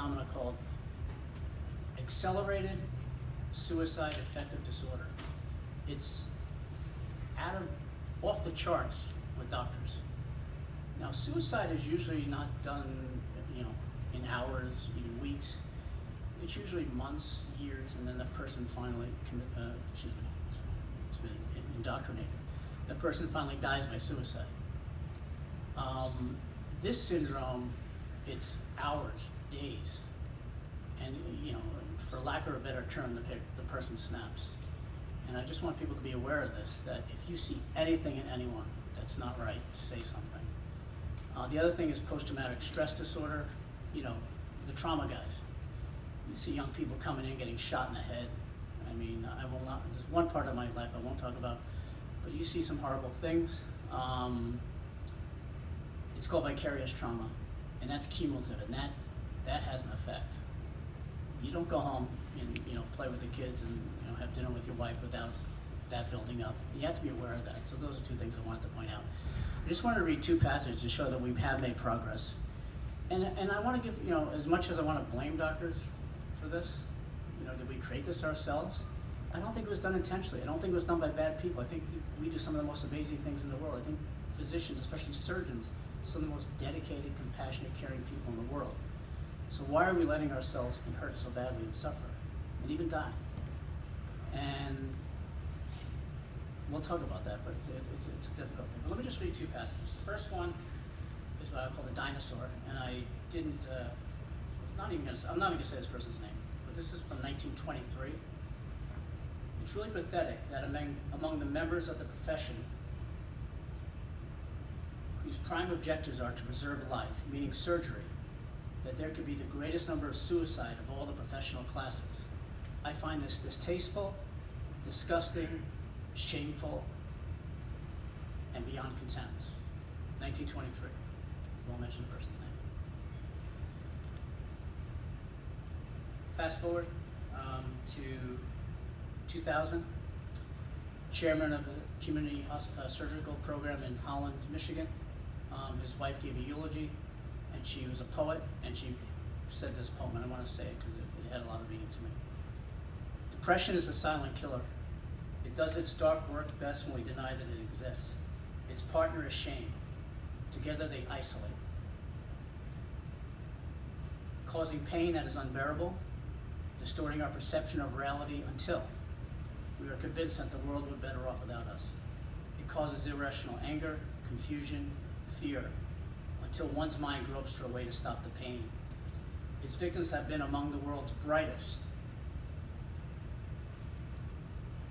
phenomenon called accelerated suicide affective disorder. It's off the charts with doctors. Now, suicide is usually not done, in hours, even weeks. It's usually months, years, and then the person finally it's been indoctrinated. The person finally dies by suicide. This syndrome, it's hours, days, and for lack of a better term, the person snaps. And I just want people to be aware of this, that if you see anything in anyone that's not right, say something. The other thing is post-traumatic stress disorder, the trauma guys. You see young people coming in getting shot in the head. I mean, there's one part of my life I won't talk about, but you see some horrible things. It's called vicarious trauma, and that's cumulative, and that has an effect. You don't go home and play with the kids and have dinner with your wife without that building up. You have to be aware of that. So those are two things I wanted to point out. I just wanted to read two passages to show that we have made progress. And I want to give, as much as I want to blame doctors for this, did we create this ourselves? I don't think it was done intentionally. I don't think it was done by bad people. I think we do some of the most amazing things in the world. I think physicians, especially surgeons, some of the most dedicated, compassionate, caring people in the world. So why are we letting ourselves be hurt so badly and suffer and even die? And we'll talk about that, but it's a difficult thing. But let me just read two passages. The first one is what I call the dinosaur, and I'm not even going to say this person's name, but this is from 1923. It's really pathetic that among the members of the profession whose prime objectives are to preserve life, meaning surgery, that there could be the greatest number of suicide of all the professional classes. I find this distasteful, disgusting, shameful, and beyond contempt. 1923. Won't mention the person's name. Fast forward to 2000. Chairman of the Community Surgical Program in Holland, Michigan. His wife gave a eulogy, and she was a poet, and she said this poem, and I want to say it because it had a lot of meaning to me. Depression is a silent killer. It does its dark work best when we deny that it exists. Its partner is shame. Together they isolate, causing pain that is unbearable, distorting our perception of reality until we are convinced that the world would be better off without us. It causes irrational anger, confusion, fear, until one's mind gropes for a way to stop the pain. Its victims have been among the world's brightest,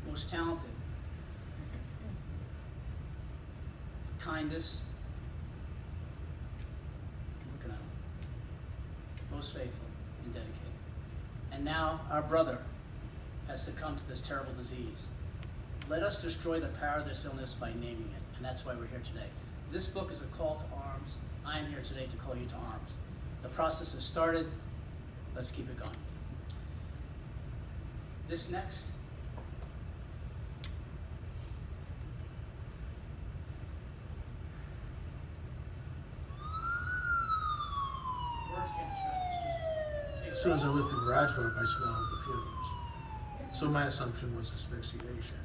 most talented, kindest, looking at them, most faithful and dedicated. And now our brother has succumbed to this terrible disease. Let us destroy the power of this illness by naming it, and that's why we're here today. This book is a call to arms. I am here today to call you to arms. The process has started. Let's keep it going. This next words getting shut. As soon as I lifted the garage door up, I smelled the fumes. So my assumption was asphyxiation.